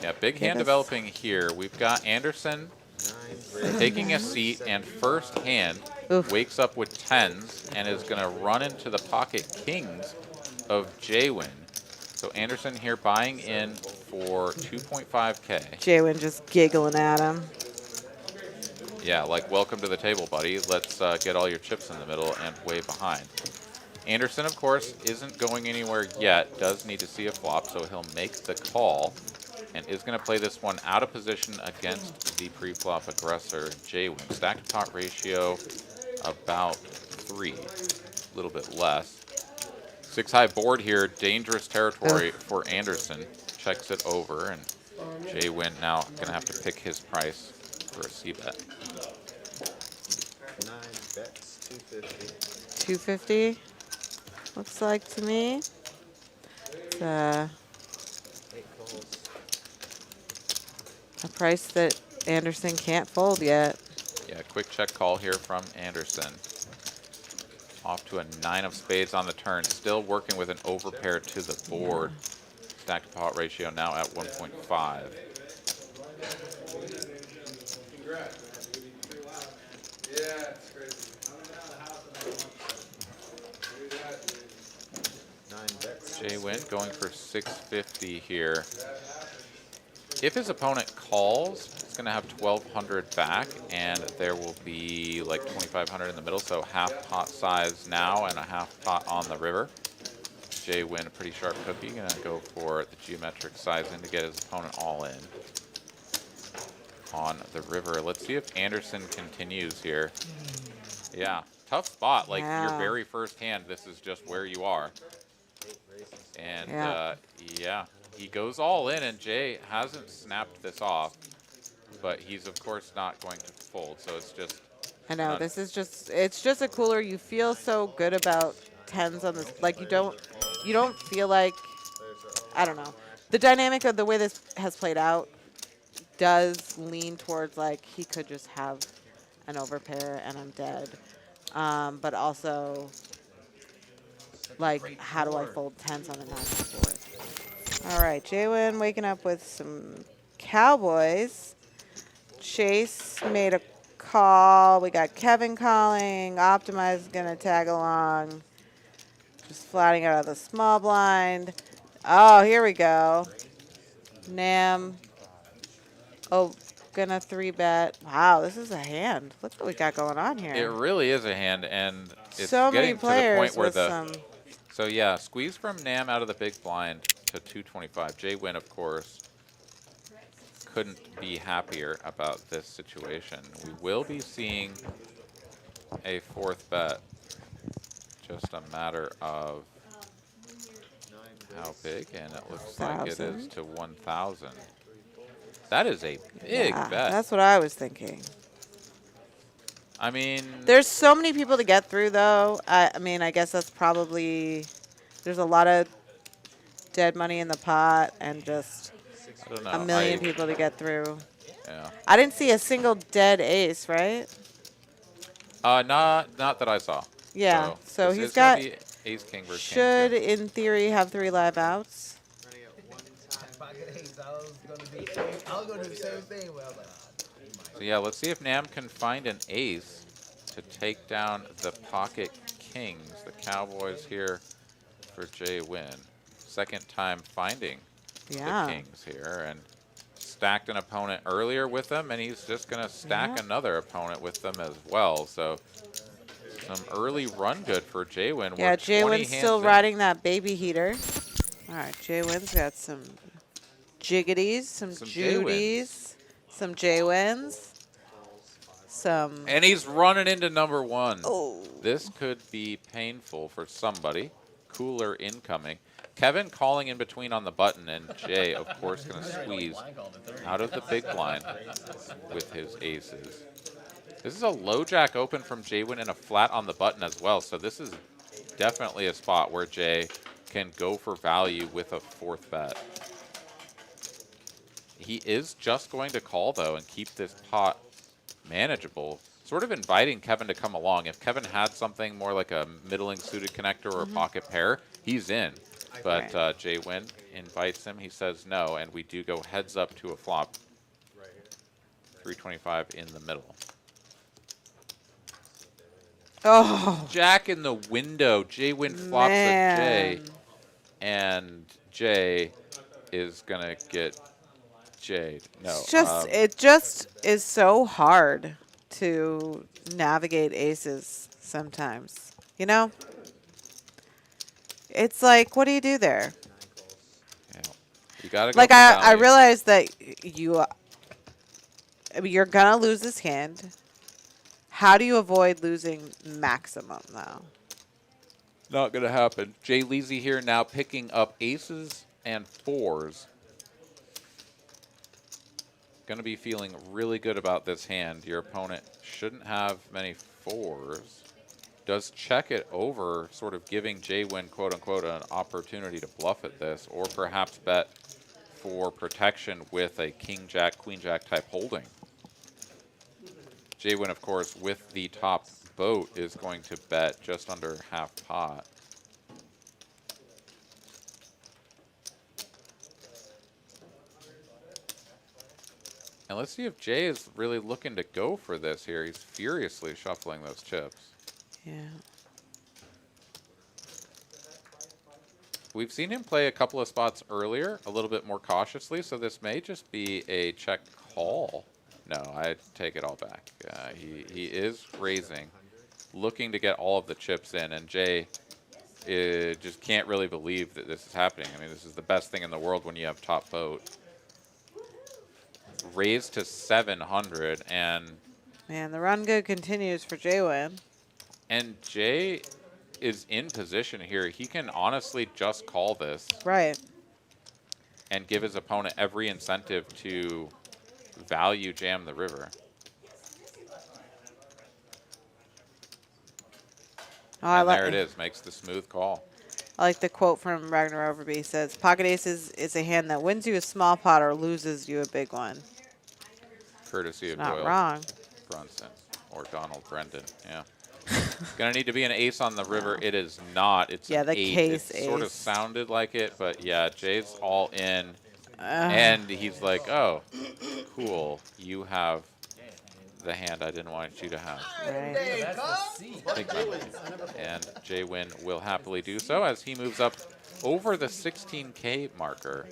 Yeah, big hand developing here. We've got Anderson taking a seat, and first hand wakes up with tens and is going to run into the pocket kings of JWIN. So Anderson here buying in for 2.5K. JWIN just giggling at him. Yeah, like, welcome to the table, buddy. Let's get all your chips in the middle and way behind. Anderson, of course, isn't going anywhere yet. Does need to see a flop, so he'll make the call and is going to play this one out of position against the pre-flop aggressor, JWIN. Stack to pot ratio about 3, a little bit less. 6-high board here, dangerous territory for Anderson. Checks it over, and JWIN now going to have to pick his price for a c-bet. 9 bets, 250. 250, looks like to me. It's 8 calls. a price that Anderson can't fold yet. Yeah, quick check call here from Anderson. Off to a 9 of spades on the turn. Still working with an overpair to the board. Stack to pot ratio now at 1.5. JWIN going for 650 here. If his opponent calls, he's going to have 1,200 back, and there will be like 2,500 in the middle, so half pot size now and a half pot on the river. JWIN, a pretty sharp cookie, going to go for the geometric sizing to get his opponent all in on the river. Let's see if Anderson continues here. Yeah, tough spot. Like, your very first hand, this is just where you are. And yeah, he goes all in, and Jay hasn't snapped this off, but he's of course not going to fold. So it's just. I know, this is just, it's just a cooler. You feel so good about tens on this. Like, you don't feel like, I don't know. The dynamic of the way this has played out does lean towards like he could just have an overpair and I'm dead. But also, like, how do I fold tens on a 9 board? All right, JWIN waking up with some cowboys. Chase made a call. We got Kevin calling. Optimize is going to tag along. Just flatting out of the small blind. Oh, here we go. Neeme. Oh, gonna 3-bet. Wow, this is a hand. Look what we got going on here. It really is a hand, and it's so getting many players to the point where with some. So yeah, squeeze from Neeme out of the big blind to 225. JWIN, of course, couldn't be happier about this situation. We will be seeing a 4th bet. Just a matter of how big, and it looks like it is to 1,000. That is a big bet. That's what I was thinking. I mean, there's so many people to get through, though. I mean, I guess that's probably, there's a lot of dead money in the pot and just a million people to get through. Yeah. I didn't see a single dead ace, right? Not that I saw. Yeah. So he's got ace king versus should in theory have 3 live outs. So yeah, let's see if Neeme can find an ace to take down the pocket kings. The Cowboys here for JWIN. Second time finding the kings here, and stacked an opponent earlier with them, and he's just going to stack another opponent with them as well. So some early run good for JWIN. Yeah, JWIN's still riding that baby heater. All right, JWIN's got some jiggities, some Judies, some JWINs, some. And he's running into number 1. Oh. This could be painful for somebody. Cooler incoming. Kevin calling in between on the button, and Jay, of course, going to squeeze out of the big blind with his aces. This is a low jack open from JWIN and a flat on the button as well, so this is definitely a spot where Jay can go for value with a 4th bet. He is just going to call, though, and keep this pot manageable, sort of inviting Kevin to come along. If Kevin had something more like a middling suited connector or a pocket pair, he's in. But JWIN invites him. He says no, and we do go heads up to a flop. 325 in the middle. Oh, Jack in the window. JWIN flops a J, man. and J is gonna get J'd. No, It's just, it just is so hard to navigate aces sometimes. You know? It's like, what do you do there? yeah. You gotta go Like, for I value. realize that you're gonna lose this hand. How do you avoid losing maximum, though? Not gonna happen. Jay Leasy here now picking up aces and fours. Gonna be feeling really good about this hand. Your opponent shouldn't have many fours. Does check it over, sort of giving JWIN, quote unquote, an opportunity to bluff at this, or perhaps bet for protection with a king jack, queen jack type holding. JWIN, of course, with the top boat, is going to bet just under half pot. And let's see if Jay is really looking to go for this here. He's furiously shuffling those chips. Yeah. We've seen him play a couple of spots earlier, a little bit more cautiously, so this may just be a check call. No, I take it all back. He is raising, looking to get all of the chips in, and Jay just can't really believe that this is happening. I mean, this is the best thing in the world when you have top boat. Raised to 700, and Man, the run good continues for JWIN. Jay is in position here. He can honestly just call this Right. and give his opponent every incentive to value jam the river. Oh, I And like there it is, makes the smooth call. I like the quote from Ragnar Overby. He says, "Pocket aces is a hand that wins you a small pot or loses you a big one." Courtesy of Not Doyle wrong. Brunson or Donald Brendan. Yeah. Gonna need to be an ace on the river. It is not. It's Yeah, an the 8. case It sort of ace. sounded like it, but yeah, Jay's all in. And he's like, oh, cool. You have the hand I didn't want you to have. Right. Big memory. And JWIN will happily do so as he moves up over the 16K marker.